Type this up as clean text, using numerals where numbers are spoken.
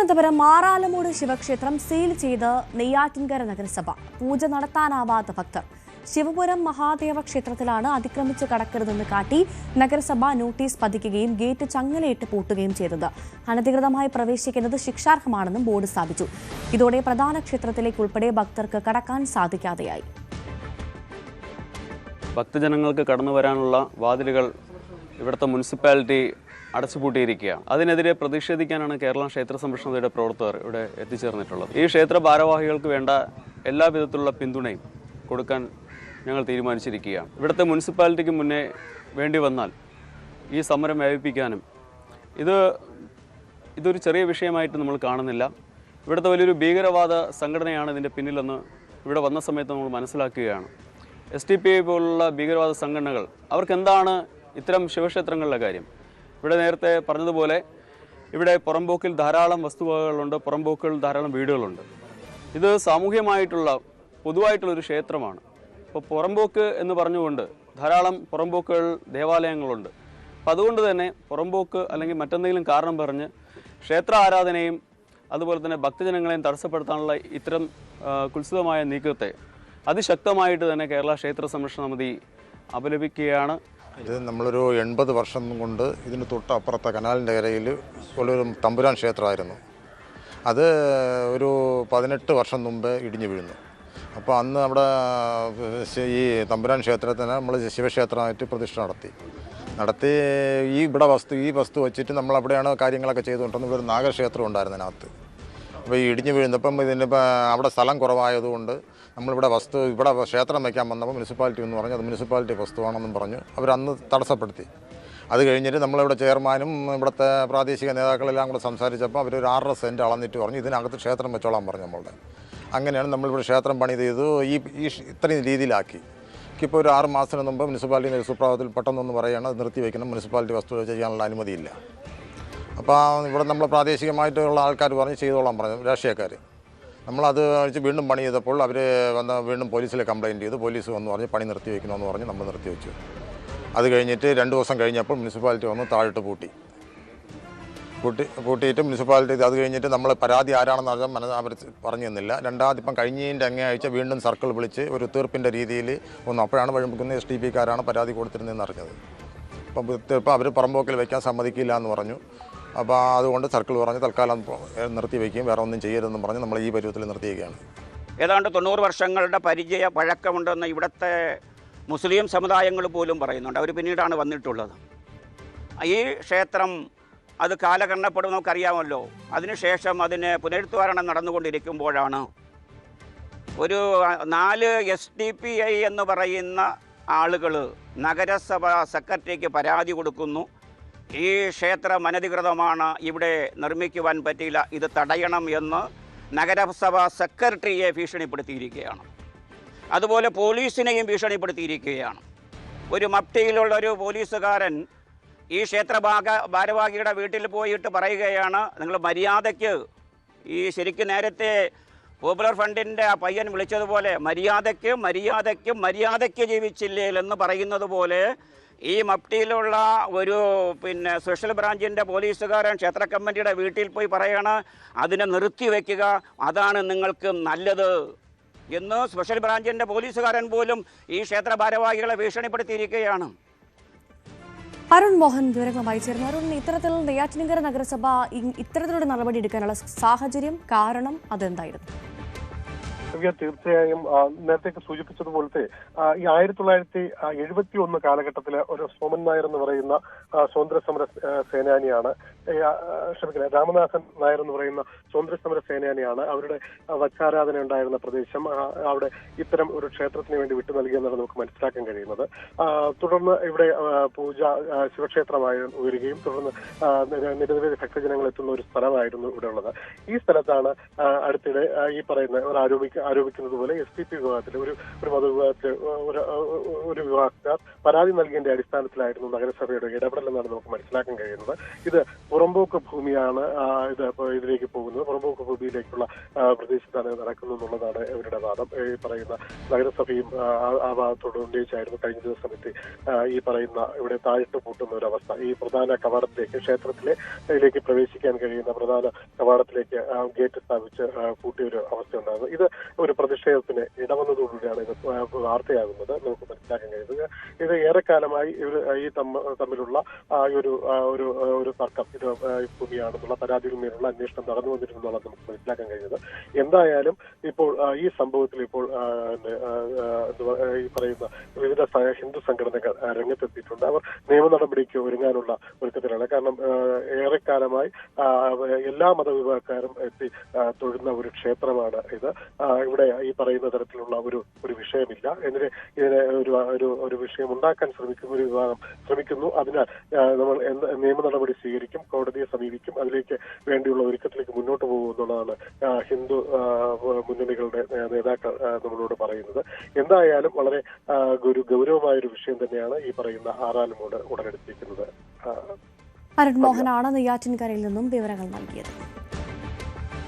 തിരുവനന്തപുരം മാറാലമൂട് ശിവക്ഷേത്രം സീൽ ചെയ്ത് നെയ്യാറ്റിൻകര നഗരസഭ. പൂജ നടത്താനാവാത്ത ഭക്തർ. ശിവപുരം മഹാദേവ ക്ഷേത്രത്തിലാണ് അതിക്രമിച്ച് കടക്കരുതെന്ന് കാട്ടി നഗരസഭ നോട്ടീസ് പതിക്കുകയും ഗേറ്റ് ചങ്ങലയിട്ട് പൂട്ടുകയും ചെയ്തത്. അനധികൃതമായി പ്രവേശിക്കുന്നത് ശിക്ഷാർഹമാണെന്നും ബോർഡ് സ്ഥാപിച്ചു. ഇതോടെ പ്രധാന ക്ഷേത്രത്തിലേക്കുൾപ്പെടെ ഭക്തർക്ക് കടക്കാൻ സാധിക്കാതെയായി. ഭക്തജനങ്ങൾക്ക് കടന്നു വരാനുള്ള വാതിലുകൾ ഇവിടുത്തെ മുനിസിപ്പാലിറ്റി അടച്ചുപൂട്ടിയിരിക്കുകയാണ്. അതിനെതിരെ പ്രതിഷേധിക്കാനാണ് കേരള ക്ഷേത്ര സംരക്ഷണയുടെ പ്രവർത്തകർ ഇവിടെ എത്തിച്ചേർന്നിട്ടുള്ളത്. ഈ ക്ഷേത്ര ഭാരവാഹികൾക്ക് വേണ്ട എല്ലാ വിധത്തിലുള്ള പിന്തുണയും കൊടുക്കാൻ ഞങ്ങൾ തീരുമാനിച്ചിരിക്കുകയാണ്. ഇവിടുത്തെ മുനിസിപ്പാലിറ്റിക്ക് മുന്നേ വേണ്ടി വന്നാൽ ഈ സമരം വ്യാപിപ്പിക്കാനും ഇതൊരു ചെറിയ വിഷയമായിട്ട് നമ്മൾ കാണുന്നില്ല. ഇവിടുത്തെ വലിയൊരു ഭീകരവാദ സംഘടനയാണ് ഇതിൻ്റെ പിന്നിലെന്ന് ഇവിടെ വന്ന സമയത്ത് നമ്മൾ മനസ്സിലാക്കുകയാണ്. SDPI പോലുള്ള ഭീകരവാദ സംഘടനകൾ അവർക്ക് എന്താണ് ഇത്തരം ശിവക്ഷേത്രങ്ങളുടെ കാര്യം? ഇവിടെ നേരത്തെ പറഞ്ഞതുപോലെ ഇവിടെ പുറംപോക്കിൽ ധാരാളം വസ്തുവകകളുണ്ട്, പുറംപോക്കിൽ ധാരാളം വീടുകളുണ്ട്. ഇത് സാമൂഹ്യമായിട്ടുള്ള പൊതുവായിട്ടുള്ളൊരു ക്ഷേത്രമാണ്. അപ്പോൾ പുറംപോക്ക് എന്ന് പറഞ്ഞുകൊണ്ട് ധാരാളം പുറംപോക്കുകൾ ദേവാലയങ്ങളുണ്ട്. അപ്പം അതുകൊണ്ട് തന്നെ പുറംപോക്ക് അല്ലെങ്കിൽ മറ്റെന്തെങ്കിലും കാരണം പറഞ്ഞ് ക്ഷേത്ര ആരാധനയും അതുപോലെ തന്നെ ഭക്തജനങ്ങളെയും തടസ്സപ്പെടുത്താനുള്ള ഇത്തരം കുത്സിതമായ നീക്കത്തെ അതിശക്തമായിട്ട് തന്നെ കേരള ക്ഷേത്ര സംരക്ഷണ സമിതി അപലപിക്കുകയാണ്. ഇത് നമ്മളൊരു 80 വർഷം കൊണ്ട് ഇതിന് തൊട്ടപ്പുറത്തെ കനാലിൻ്റെ കരയിൽ ഉള്ളൊരു തമ്പുരാൻ ക്ഷേത്രമായിരുന്നു. അത് ഒരു 18 വർഷം മുമ്പ് ഇടിഞ്ഞു വീഴുന്നു. അപ്പോൾ അന്ന് അവിടെ ഈ തമ്പുരാൻ ക്ഷേത്രത്തിന് നമ്മൾ ശിവക്ഷേത്രമായിട്ട് പ്രതിഷ്ഠ നടത്തി ഈ വസ്തു വെച്ചിട്ട് നമ്മളവിടെയാണ് കാര്യങ്ങളൊക്കെ ചെയ്തുകൊണ്ടിരുന്നത്. ഇവിടെ ഒരു നാഗക്ഷേത്രം ഉണ്ടായിരുന്നതിനകത്ത്. അപ്പോൾ ഈ ഇടിഞ്ഞു വീഴുന്നപ്പം ഇതിനിപ്പോൾ അവിടെ സ്ഥലം കുറവായതുകൊണ്ട് നമ്മളിവിടെ ഇവിടെ ക്ഷേത്രം വയ്ക്കാൻ വന്നപ്പോൾ മുനിസിപ്പാലിറ്റി എന്ന് പറഞ്ഞു അത് മുനിസിപ്പാലിറ്റി വസ്തുവാണെന്നും പറഞ്ഞു അവരന്ന് തടസ്സപ്പെടുത്തി. അത് കഴിഞ്ഞിട്ട് നമ്മളിവിടെ ചെയർമാനും ഇവിടുത്തെ പ്രാദേശിക നേതാക്കളെല്ലാം കൂടെ സംസാരിച്ചപ്പോൾ അവരൊരു 6.5 സെൻറ്റ് അളന്നിട്ട് പറഞ്ഞു ഇതിനകത്ത് ക്ഷേത്രം വെച്ചോളാൻ പറഞ്ഞു നമ്മളുടെ. അങ്ങനെയാണ് നമ്മളിവിടെ ക്ഷേത്രം പണി ചെയ്തു ഇത്രയും രീതിയിലാക്കി. ഇപ്പോൾ ഒരു 6 മാസത്തിന് മുമ്പ് മുനിസിപ്പാലിറ്റി സുപ്രഭാതത്തിൽ പെട്ടെന്നൊന്ന് പറയുകയാണ് അത് നിർത്തിവെക്കണം, മുനിസിപ്പാലിറ്റി വസ്തു ചെയ്യാനുള്ള അനുമതിയില്ല. അപ്പോൾ ഇവിടെ നമ്മൾ പ്രാദേശികമായിട്ടുള്ള ആൾക്കാർ പറഞ്ഞ് ചെയ്തോളാൻ പറഞ്ഞു, രാഷ്ട്രീയക്കാർ. നമ്മളത് വെച്ച് വീണ്ടും പണി ചെയ്തപ്പോൾ അവർ വീണ്ടും പോലീസിൽ കംപ്ലയിൻറ്റ് ചെയ്തു. പോലീസ് വന്ന് പറഞ്ഞ് പണി നിർത്തിവെക്കണമെന്ന് പറഞ്ഞ് നമ്മൾ നിർത്തിവെച്ചു. അത് കഴിഞ്ഞിട്ട് 2 ദിവസം കഴിഞ്ഞപ്പോൾ മുനിസിപ്പാലിറ്റി വന്ന് താഴിട്ട് പൂട്ടിയിട്ട് മുനിസിപ്പാലിറ്റി അത് കഴിഞ്ഞിട്ട് നമ്മൾ പരാതി ആരാണെന്ന് അറിയാൻ അവർ പറഞ്ഞു തന്നില്ല. രണ്ടാമതിപ്പം കഴിഞ്ഞതിൻ്റെ അങ്ങേയാഴ്ച വീണ്ടും സർക്കിൾ വിളിച്ച് ഒരു തീർപ്പിൻ്റെ രീതിയിൽ അപ്പോഴാണ് വഴിമുക്കുന്ന SDPക്കാരാണ് പരാതി കൊടുത്തിരുന്നതെന്ന് അറിഞ്ഞത്. അപ്പം അവർ പുറമ്പോക്കിൽ വയ്ക്കാൻ സമ്മതിക്കില്ല എന്ന് പറഞ്ഞു. അപ്പോൾ അതുകൊണ്ട് സർക്കിൾ പറഞ്ഞ് തൽക്കാലം നിർത്തി വയ്ക്കുകയും വേറെ ഒന്നും ചെയ്യരുതെന്നും പറഞ്ഞ് നമ്മൾ ഈ പരുവത്തിൽ നിർത്തിയിരിക്കുകയാണ്. ഏതാണ്ട് 90 വർഷങ്ങളുടെ പഴക്കമുണ്ടെന്ന് ഇവിടുത്തെ മുസ്ലിം സമുദായങ്ങൾ പോലും പറയുന്നുണ്ട്. അവർ പിന്നീടാണ് വന്നിട്ടുള്ളത്. ഈ ക്ഷേത്രം അത് കാലഗണനപ്പെടും നമുക്കറിയാമല്ലോ. അതിനുശേഷം അതിന് പുനരുദ്ധാരണം നടന്നുകൊണ്ടിരിക്കുമ്പോഴാണ് ഒരു 4 SDPI എന്ന് പറയുന്ന ആളുകൾ നഗരസഭ സെക്രട്ടറിക്ക് പരാതി കൊടുക്കുന്നു. ഈ ക്ഷേത്രം അനധികൃതമാണ്, ഇവിടെ നിർമ്മിക്കുവാൻ പറ്റില്ല, ഇത് തടയണം എന്ന് നഗരസഭ സെക്രട്ടറിയെ ഭീഷണിപ്പെടുത്തിയിരിക്കുകയാണ്. അതുപോലെ പോലീസിനെയും ഭീഷണിപ്പെടുത്തിയിരിക്കുകയാണ്. ഒരു മഫ്തിയിലുള്ള ഒരു പോലീസുകാരൻ ഈ ക്ഷേത്ര ഭാരവാഹിയുടെ വീട്ടിൽ പോയിട്ട് പറയുകയാണ്, നിങ്ങൾ മര്യാദയ്ക്ക് ശരിക്കും നേരത്തെ പോപ്പുലർ ഫ്രണ്ടിൻ്റെ ആ പയ്യൻ വിളിച്ചതുപോലെ മര്യാദയ്ക്ക് ജീവിച്ചില്ലേ എന്ന് പറയുന്നത് പോലെ ഈ മഫ്തിയിലുള്ള ഒരു സ്പെഷ്യൽ ബ്രാഞ്ചിൻ്റെ പോലീസുകാരൻ ക്ഷേത്ര കമ്മിറ്റിയുടെ വീട്ടിൽ പോയി പറയാണ്, അതിനെ നിർത്തിവെക്കുക, അതാണ് നിങ്ങൾക്ക് നല്ലത് എന്ന് സ്പെഷ്യൽ ബ്രാഞ്ചിൻ്റെ പോലീസുകാരൻ പോലും ഈ ക്ഷേത്ര ഭാരവാഹികളെ ഭീഷണിപ്പെടുത്തിയിരിക്കുകയാണ്. അരുൺ മോഹൻ വിവരങ്ങളുമായി ചേർന്നു. അരുൺ, ഇത്തരത്തിൽ നെയ്യാറ്റിൻകര നഗരസഭ ഇത്തരത്തിലൊരു നടപടി എടുക്കാനുള്ള സാഹചര്യം, കാരണം അതെന്തായിരുന്നു? തീർച്ചയായും നേരത്തെ സൂചിപ്പിച്ചതുപോലത്തെ ഈ 1971 കാലഘട്ടത്തിലെ ഒരു സോമൻ നായർ എന്ന് പറയുന്ന സ്വാതന്ത്ര്യ സമര സേനാനിയാണ്, രാമനാഥൻ നായർ എന്ന് പറയുന്ന സ്വാതന്ത്ര്യ സമര സേനാനിയാണ്. അവരുടെ വച്ചാരാധന ഉണ്ടായിരുന്ന പ്രദേശം അവിടെ ഇത്തരം ഒരു ക്ഷേത്രത്തിന് വേണ്ടി വിട്ടു നൽകിയെന്നാണ് നമുക്ക് മനസ്സിലാക്കാൻ കഴിയുന്നത്. തുടർന്ന് ഇവിടെ പൂജ ശിവക്ഷേത്രമായി ഉയരുകയും തുടർന്ന് നിരവധി ഭക്തജനങ്ങൾ എത്തുന്ന ഒരു സ്ഥലമായിരുന്നു ഇവിടെ ഉള്ളത്. ഈ സ്ഥലത്താണ് അടുത്തിടെ ഈ പറയുന്ന ഒരു ആരോപിക്കുന്നത് പോലെ STP വിഭാഗത്തിലെ ഒരു മതവിഭാഗത്തിലെ ഒരു വിഭാഗക്കാർ പരാതി നൽകിയതിന്റെ അടിസ്ഥാനത്തിലായിരുന്നു നഗരസഭയുടെ ഇടപെടലെന്നാണ് നമുക്ക് മനസ്സിലാക്കാൻ കഴിയുന്നത്. ഇത് പുറമ്പോക്ക് ഭൂമിയാണ്, ഇതിലേക്ക് പോകുന്നത് പുറമ്പോക്ക് ഭൂമിയിലേക്കുള്ള പ്രദേശത്താണ് നടക്കുന്നത് എന്നുള്ളതാണ് ഇവരുടെ വാദം. ഈ പറയുന്ന നഗരസഭയും ആ ഭാഗത്തോട് ഉന്നയിച്ചായിരുന്നു കഴിഞ്ഞ ദിവസം ഈ പറയുന്ന ഇവിടെ താഴിട്ട് പൂട്ടുന്ന ഒരു അവസ്ഥ. ഈ പ്രധാന കവാടത്തിലേക്ക് ക്ഷേത്രത്തിലേക്ക് പ്രവേശിക്കാൻ കഴിയുന്ന പ്രധാന കവാടത്തിലേക്ക് ഗേറ്റ് സ്ഥാപിച്ച് പൂട്ടിയ ഒരു അവസ്ഥ ഉണ്ടാകുന്നത്. ഇത് ഒരു പ്രതിഷേധത്തിന് ഇടവന്നതോടുകൂടിയാണ് ഇത് വാർത്തയാകുന്നത് നമുക്ക് മനസ്സിലാക്കാൻ കഴിയുന്നത്. ഇത് ഏറെക്കാലമായി ഇവർ ഈ തമ്മിലുള്ള ഒരു തർക്കം ഇത് ഭൂമിയാണെന്നുള്ള പരാതിയിൽ മേലുള്ള അന്വേഷണം നടന്നു വന്നിരുന്നുള്ളത് നമുക്ക് മനസ്സിലാക്കാൻ കഴിയുന്നത്. എന്തായാലും ഇപ്പോൾ ഈ സംഭവത്തിൽ ഇപ്പോൾ ഈ പറയുന്ന വിവിധ ഹിന്ദു സംഘടനകൾ രംഗത്തെത്തിയിട്ടുണ്ട്. അവർ നിയമ നടപടിക്ക് ഒരുങ്ങാനുള്ള ഒരുക്കത്തിലാണ്. കാരണം ഏറെക്കാലമായി എല്ലാ മതവിഭാഗക്കാരും എത്തി തൊഴുന്ന ഒരു ക്ഷേത്രമാണ് ഇത്. ഇവിടെ ഈ പറയുന്ന തരത്തിലുള്ള ഒരു വിഷയമില്ല. ഇതിനെ ഒരു വിഷയം ഉണ്ടാക്കാൻ ശ്രമിക്കുന്ന ഒരു വിഭാഗം ശ്രമിക്കുന്നു. അതിനാൽ നമ്മൾ നിയമ നടപടി സ്വീകരിക്കും, കോടതിയെ സമീപിക്കും, അതിലേക്ക് വേണ്ടിയുള്ള ഒരുക്കത്തിലേക്ക് മുന്നോട്ട് പോകും എന്നുള്ളതാണ് ഹിന്ദു മുന്നണികളുടെ നേതാക്കൾ നമ്മളോട് പറയുന്നത്. എന്തായാലും വളരെ ഗൗരവമായൊരു വിഷയം തന്നെയാണ് ഈ പറയുന്ന ആറാലുമൂട് ഉടലെടുത്തിരിക്കുന്നത്. അരുൺ മോഹനാണ് നെയ്യാറ്റിൻകരയിൽ നിന്നും വിവരങ്ങൾ നൽകിയത്.